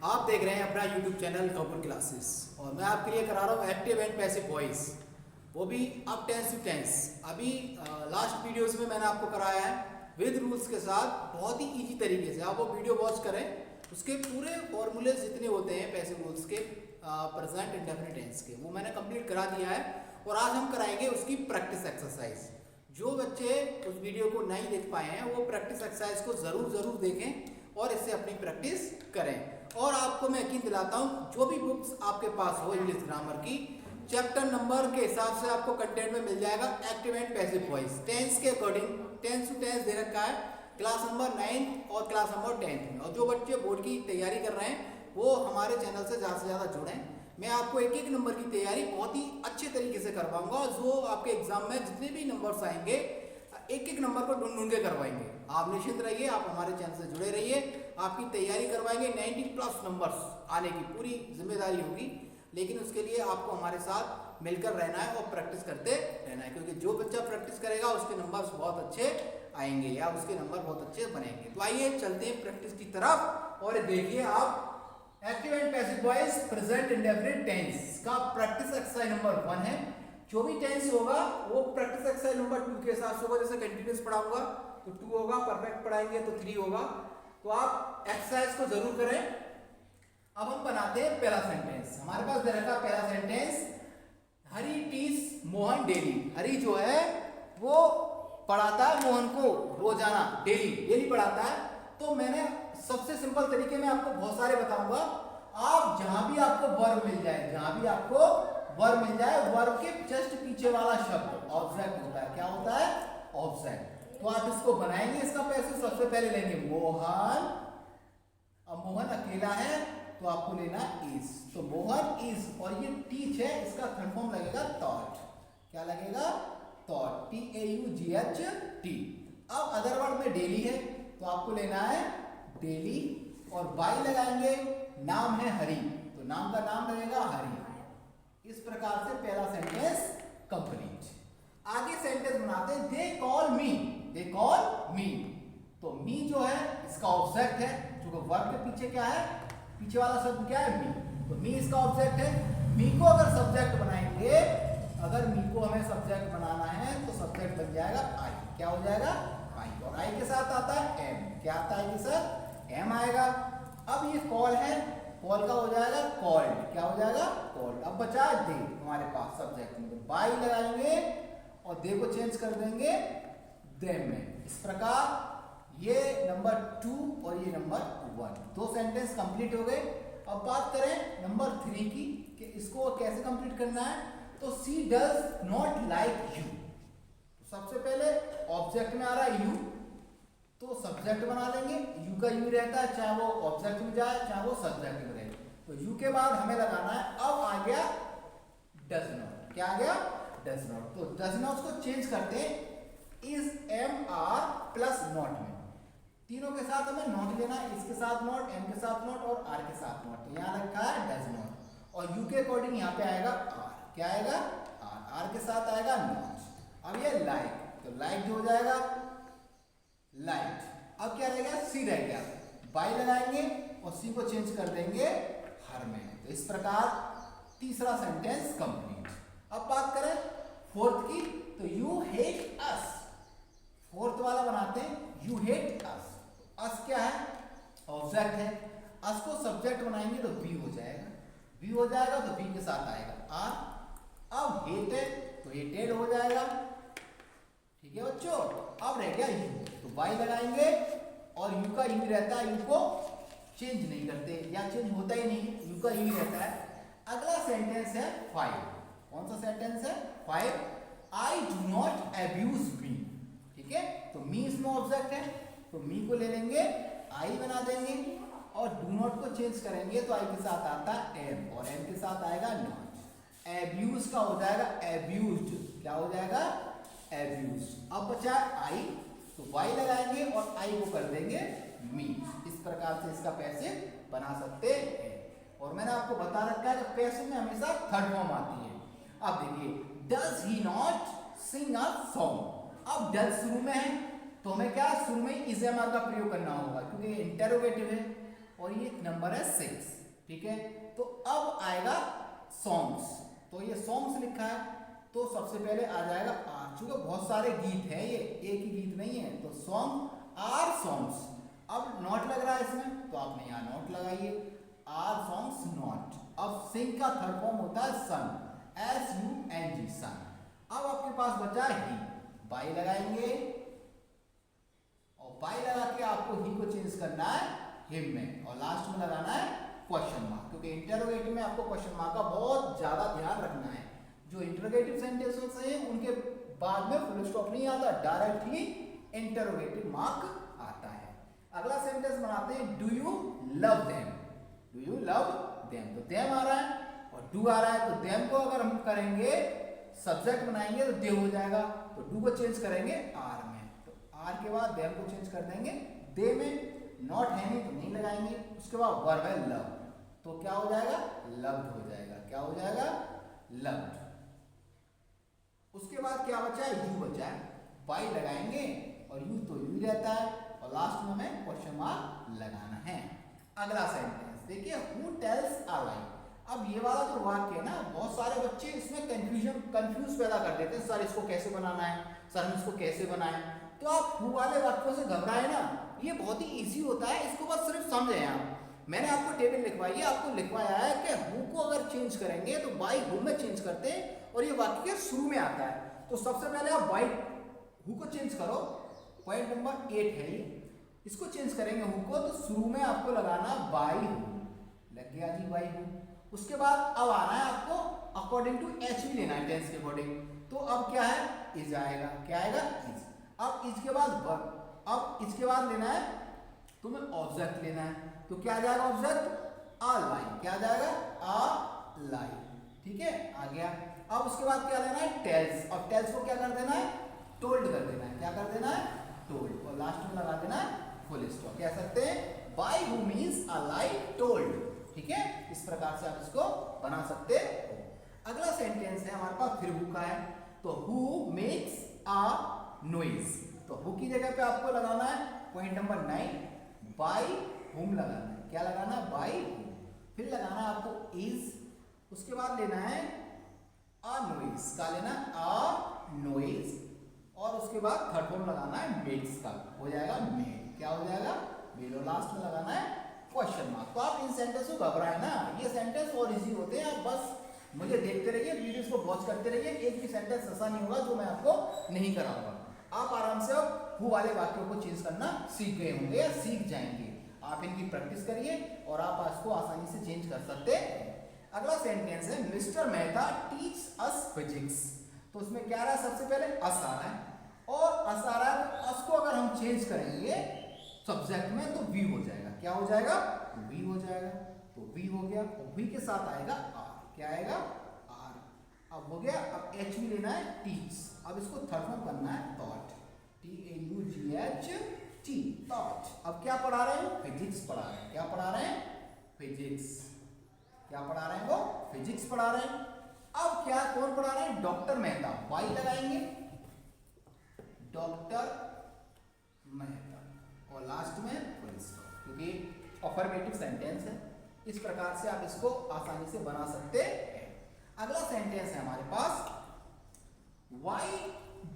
आप देख रहे हैं अपना YouTube चैनल कपूर क्लासेस और मैं आपके लिए करा रहा हूँ एक्टिव एंड पैसिव वॉइस, वो भी अब टेंस टू टेंस। अभी लास्ट वीडियोस में मैंने आपको कराया है विद रूल्स के साथ, बहुत ही इजी तरीके से। आप वो वीडियो वॉच करें, उसके पूरे फॉर्मूले जितने होते हैं पैसिव रूल्स के, प्रेजेंट इंडेफिनिट टेंस के, वो मैंने कंप्लीट करा दिया है। और आज हम कराएंगे उसकी प्रैक्टिस एक्सरसाइज। जो बच्चे उस वीडियो को नहीं देख पाए हैं वो प्रैक्टिस एक्सरसाइज को ज़रूर देखें और इससे अपनी प्रैक्टिस करें। और आपको मैं यकीन दिलाता हूँ, जो भी बुक्स आपके पास हो इंग्लिश ग्रामर की, चैप्टर नंबर के हिसाब से आपको कंटेंट में मिल जाएगा active and passive voice tense के अकॉर्डिंग। टेंस टू टेंस दे रखा है क्लास नंबर 9 और क्लास नंबर 10 में। और जो बच्चे बोर्ड की तैयारी कर रहे हैं वो हमारे चैनल से ज़्यादा जुड़ें। मैं आपको एक एक नंबर की तैयारी बहुत ही अच्छे तरीके से करवाऊंगा। जो आपके एग्जाम में जितने भी नंबर्स आएंगे, एक एक नंबर को ढूंढ के करवाएंगे। आप निश्चिंत रहिए, आप हमारे चैनल से जुड़े रहिए, आपकी तैयारी करवाएंगे। 90+ नंबर्स आने की पूरी जिम्मेदारी होगी, लेकिन उसके लिए आपको हमारे साथ मिलकर रहना है और प्रैक्टिस करते रहना है, क्योंकि जो बच्चा प्रैक्टिस करेगा उसके नंबर्स बहुत अच्छे आएंगे या उसके नंबर बहुत अच्छे बनेंगे। तो आइए चलते हैं प्रैक्टिस की तरफ और देखिए आप active and passive voice present indefinite tense का प्रैक्टिस एक्सरसाइज नंबर 1 है। जो भी टेंस होगा वो प्रैक्टिस एक्सरसाइज नंबर 2 के साथ होगा। जैसे कंटिन्यूअस पढ़ाऊंगा तो 2 होगा, परफेक्ट पढ़ाएंगे तो 3 होगा। तो आप एक्सरसाइज को जरूर करें। अब हम बनाते हैं पहला सेंटेंस। हमारे पास दे रखा पहला सेंटेंस, हरी टीच मोहन डेली। हरी जो है वो पढ़ाता है मोहन को रोजाना, डेली पढ़ाता है। तो मैंने सबसे सिंपल तरीके में आपको बहुत सारे बताऊंगा। आप जहां भी आपको वर्ब मिल जाए, वर्ब के जस्ट पीछे वाला शब्द ऑब्जेक्ट होता है। क्या होता है? ऑब्जेक्ट। तो आप इसको बनाएंगे। इसका पैसे सबसे पहले लेंगे मोहन। अब मोहन अकेला है तो आपको लेना इज। तो मोहन इज, और ये टीच है, इसका थर्ड फॉर्म लगेगा थॉट। क्या लगेगा? Thought, TAUGHT। अब अदर वर्ड में डेली है तो आपको लेना है डेली, और बाई लगाएंगे। नाम है हरी तो नाम का नाम लगेगा हरी। इस प्रकार से पहला सेंटेंस कंप्लीट। आगे सेंटेंस बनाते हैं, दे कॉल मी। तो मी जो है इसका ऑब्जेक्ट है, जो वर्ब के पीछे क्या है, पीछे वाला शब्द क्या है? मी। तो मी इसका ऑब्जेक्ट है। मी को अगर सब्जेक्ट बनाएंगे, अगर मी को हमें सब्जेक्ट बनाना है तो सब्जेक्ट बन जाएगा आई। क्या हो जाएगा? आई। और आई के साथ आता है एम। क्या आता है? के साथ एम आएगा। अब ये कॉल है, कॉल का हो जाएगा कॉल्ड। क्या हो जाएगा? कॉल्ड। अब बचा दे हमारे पास सब्जेक्ट में, तो बाई लगाएंगे और दे को चेंज कर देंगे देम में। इस प्रकार ये नंबर 2 और ये नंबर 1, 2 सेंटेंस कंप्लीट हो गए। अब बात करें नंबर 3 की कि इसको कैसे कंप्लीट करना है। तो सी डज नॉट लाइक यू। सबसे पहले ऑब्जेक्ट में आ रहा है यू, तो सब्जेक्ट बना लेंगे। यू का यू रहता है, चाहे वो ऑब्जेक्ट में जाए चाहे वो सब्जेक्ट में रहे। तो यू के बाद हमें लगाना है, अब आ गया डज नॉट। क्या आ गया? Does not. तो डज नॉट को चेंज करते हैं इज MR प्लस नॉट में। तीनों के साथ हमें नॉट लेना है, इसके साथ नॉट, एम के साथ नॉट और आर के साथ नॉट। तो यहाँ रखा है डज नॉट, और यू के अकॉर्डिंग यहाँ पे आएगा आर। क्या आएगा? आर के साथ आएगा नॉट। अब ये लाइक, तो लाइक हो जाएगा लाइट। अब क्या रहेगा? सी रह गया। बाई लगाएंगे और सी को चेंज कर देंगे हर में। तो इस प्रकार तीसरा सेंटेंस कंप्लीट। अब बात करें फोर्थ की, तो यू हेट अस। फोर्थ वाला बनाते हैं, यू हेट अस। अस क्या है? ऑब्जेक्ट है। अस को सब्जेक्ट बनाएंगे तो बी हो जाएगा। बी हो जाएगा तो बी के साथ आएगा आर। अब हेटेड तो हेटेड हो जाएगा। ठीक है बच्चों। अब रह गया यू, तो वाई लगाएंगे और यू का यू रहता है, यू को चेंज नहीं करते या चेंज होता ही नहीं, यू का यू रहता है। अगला सेंटेंस है 5। कौन सा सेंटेंस है? 5। आई डू नॉट एब्यूज मी। ठीक है, तो मी इसमें ऑब्जेक्ट है, तो मी को ले लेंगे, आई बना देंगे और डू नॉट को चेंज करेंगे तो आई के साथ आता है एम, और एम के साथ आएगा नॉट। एब्यूज का हो जाएगा एब्यूज्ड। क्या हो जाएगा? एब्यूज। अब बचा आई, तो वाई लगाएंगे और आई को कर देंगे मी। इस प्रकार से इसका पैसे बना सकते हैं। और मैंने आपको बता रखा है कि पैसे में हमेशा थर्ड फॉर्म आती है। अब देखिए, does he not sing a song. अब डज शुरू में है तो हमें क्या शुरू में इज एम आर का प्रयोग करना होगा, क्योंकि इंटेरोगेटिव है और ये नंबर है 6, ठीक है। तो अब आएगा सॉन्ग्स, तो ये सॉन्ग्स लिखा है तो सबसे पहले आ जाएगा आर, चूंकि बहुत सारे गीत हैं, ये एक ही गीत नहीं है, तो सॉन्ग आर सॉन्ग्स। अब नॉट लग रहा है इसमें तो आपने यहाँ नॉट लगाइए, आर सॉन्ग्स नॉट। अब सिंग का थर्ड फॉर्म होता है सन, SUNG सन। अब आपके पास बचा ही, बाई लगाएंगे और बाई लगा के आपको ही को चेंज करना है हिम में, और लास्ट में लगाना है क्वेश्चन मार्क, क्योंकि इंटरोगेटिव में आपको क्वेश्चन मार्क का बहुत ज्यादा ध्यान रखना है। जो इंटरोगेटिव सेंटेंसेस हैं उनके बाद में फुल स्टॉप नहीं आता, डायरेक्टली इंटरोगेटिव मार्क आता है। अगला सेंटेंस बनाते हैं, do you love them, do you love them, तो देम आ रहा है और डू आ रहा है, तो देम को अगर हम करेंगे सब्जेक्ट बनाएंगे तो दे हो जाएगा, तो डू को चेंज करेंगे आर में, तो आर के बाद देम को चेंज कर देंगे दे में। नॉट है नहीं तो नहीं लगाएंगे, उसके बाद वर्ब है लव, तो क्या हो जाएगा लव्ड हो जाएगा, क्या हो जाएगा लव्ड। उसके बाद क्या बचा है, यू बचा है, बाई लगाएंगे और यू तो यू रहता है, और लास्ट में हमें क्वेश्चन मार्क लगाना है। अगला सेंटेंस देखिए, हु टेल्स अ लाई। अब ये वाला जो वाक्य है ना, बहुत सारे बच्चे इसमें कंफ्यूज पैदा कर देते हैं, सर इसको कैसे बनाना है, सर हम इसको कैसे बनाएं। तो आप हु वाले वाक्यों से घबराए ना, ये बहुत ही इजी होता है, इसको बस सिर्फ समझें आप। मैंने आपको टेबल लिखवाई है, आपको लिखवाया है कि हु को अगर चेंज करेंगे तो बाई हु में चेंज करते हैं, और ये वाक्य के शुरू में आता है। तो सबसे पहले आप बाई हु को चेंज करो, पॉइंट नंबर 8 है ये, इसको चेंज करेंगे हु को, तो शुरू में आपको लगाना बाई हु, लग गया जी बाई हु। उसके बाद अब आना है आपको अकॉर्डिंग टू एच भी लेना है टेंस के अकॉर्डिंग, तो अब क्या है इज आएगा, क्या आएगा इज। अब इसके बाद वर्ब, अब इसके बाद लेना है तुम्हें ऑब्जेक्ट लेना है, तो क्या आ जाएगा ऑब्जेक्ट अ लाई, क्या आ जाएगा अ लाई, ठीक है आ गया। अब उसके बाद क्या लेना है टेल्स, और टेल्स को क्या कर देना है टोल्ड कर देना है, क्या कर देना है टोल्ड, और लास्ट में लगा देना है फुल स्टॉप। कह सकते हैं by who means a lie told, ठीक है, इस प्रकार से आप इसको बना सकते हो। अगला सेंटेंस है हमारे पास फिर हु का है, तो हु मेक्स अ नॉइज, तो हु की जगह पे आपको लगाना है पॉइंट नंबर 9 बाय हुम लगाना है, क्या लगाना है बाय हुम, फिर लगाना है आपको इज, उसके बाद लेना है अ नॉइज, का लेना अ नॉइज, और उसके बाद थर्ड फॉर्म लगाना है मेक्स का, हो जाएगा मेड, क्या हो जाएगा मेड, और लास्ट में लगाना है क्वेश्चन मार्क। तो आप इन सेंटेंस को घबराए ना, ये सेंटेंस और इजी होते हैं, आप बस मुझे देखते रहिए, वीडियोस को वॉच करते रहिए, एक भी सेंटेंस ऐसा नहीं होगा जो मैं आपको नहीं कराऊंगा। आप आराम से अब हु वाले वाक्यों को चेंज करना सीख गए होंगे या सीख जाएंगे, आप इनकी प्रैक्टिस करिए और आप इसको आसानी से चेंज कर सकते हैं। अगला सेंटेंस है mister Mehta teach us physics, तो उसमें क्या रहा है सबसे पहले अस आ रहा है, और अस आ रहा है, तो अस को अगर हम चेंज करेंगे सब्जेक्ट में तो वी हो जाएगा, क्या हो जाएगा वी हो जाएगा, तो वी हो गया, और वी के साथ आएगा आर, क्या आएगा आर, अब हो गया। अब एच भी लेना है टीच, अब इसको थर्ड फॉर्म करना है थॉट, TAUGHT थॉट। अब क्या पढ़ा रहे हैं फिजिक्स पढ़ा रहे हैं, क्या पढ़ा रहे हैं फिजिक्स, क्या पढ़ा रहे हैं वो फिजिक्स पढ़ा रहे हैं। अब क्या कौन पढ़ा रहे हैं डॉक्टर मेहता, वाई लगाएंगे डॉक्टर मेहता, और लास्ट में फुल स्टॉप, क्योंकि अफर्मेटिव सेंटेंस है, इस प्रकार से आप इसको आसानी से बना सकते हैं। अगला सेंटेंस है हमारे पास why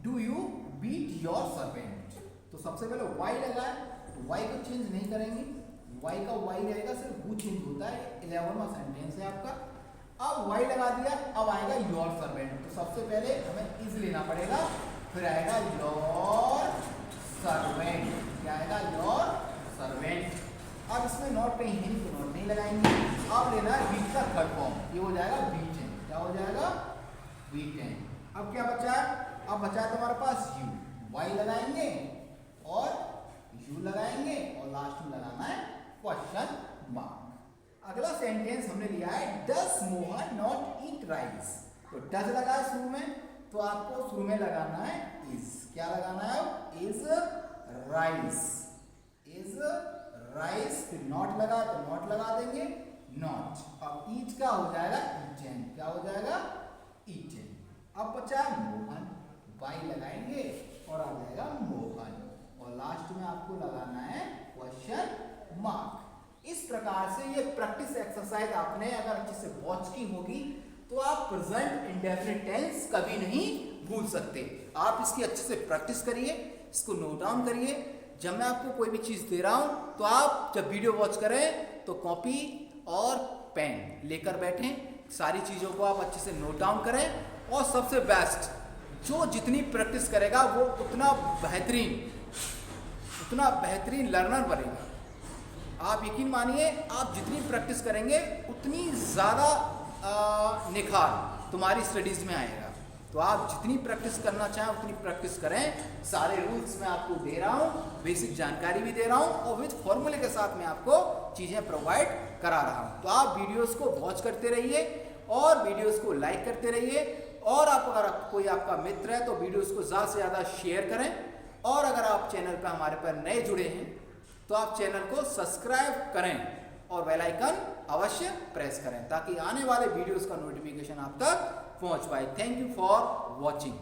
do you beat your servant, तो सबसे पहले वाई लगा है, तो वाई को चेंज नहीं करेंगे, वाई का वाई रहेगा, सिर्फ वो चेंज होता है, 11वां सेंटेंस है आपका। अब वाई लगा दिया, अब आएगा योर सर्वेंट, तो सबसे पहले हमें इज लेना पड़ेगा, फिर आएगा योर सर्वेंट, क्या आएगा योर सर्वेंट। अब इसमें नॉट कहीं है तो नॉट नहीं लगाएंगे, अब लेना है बीट का थर्ड फॉर्म, ये हो जाएगा बीटेन, क्या हो जाएगा बीटेन। अब क्या बचा है, अब बचा है तुम्हारे पास यू, वाई लगाएंगे और यू लगाएंगे, और लास्ट में लगाना है क्वेश्चन मार्क। अगला सेंटेंस हमने लिया है डस मोहन नॉट ईट राइस, तो डज लगा है शुरू में, तो आपको शुरू में लगाना है इज, क्या लगाना है इज राइस, इज राइस, फिर नॉट लगा तो नॉट लगा देंगे नॉट, अब ईट का हो जाएगा ईटन, क्या हो जाएगा ईटन। अब बचा मोहन, वाई लगाएंगे और आ जाएगा मोहन, और लास्ट में आपको लगाना है क्वेश्चन मार्क। इस प्रकार से ये प्रैक्टिस एक्सरसाइज आपने अगर अच्छे से वॉच की होगी तो आप प्रेजेंट इंडेफिनिट टेंस कभी नहीं भूल सकते। आप इसकी अच्छे से प्रैक्टिस करिए, इसको नोट डाउन करिए। जब मैं आपको कोई भी चीज़ दे रहा हूँ तो आप जब वीडियो वॉच करें तो कॉपी और पेन लेकर बैठें, सारी चीज़ों को आप अच्छे से नोट डाउन करें। और सबसे बेस्ट, जो जितनी प्रैक्टिस करेगा वो उतना बेहतरीन लर्नर बनेगा। आप यकीन मानिए, आप जितनी प्रैक्टिस करेंगे उतनी ज़्यादा निखार तुम्हारी स्टडीज़ में आएगा। तो आप जितनी प्रैक्टिस करना चाहें उतनी प्रैक्टिस करें। सारे रूल्स मैं आपको दे रहा हूँ, बेसिक जानकारी भी दे रहा हूँ और विद फॉर्मूले के साथ मैं आपको चीज़ें प्रोवाइड करा रहा हूँ। तो आप वीडियोस को वॉच करते रहिए और वीडियोस को लाइक करते रहिए। और आप अगर कोई आपका मित्र है तो वीडियोस को ज़्यादा से ज़्यादा शेयर करें। और अगर आप चैनल पर हमारे पर नए जुड़े हैं तो आप चैनल को सब्सक्राइब करें और बेल आइकन अवश्य प्रेस करें ताकि आने वाले वीडियोस का नोटिफिकेशन आप तक पहुंच पाए। Thank you for watching.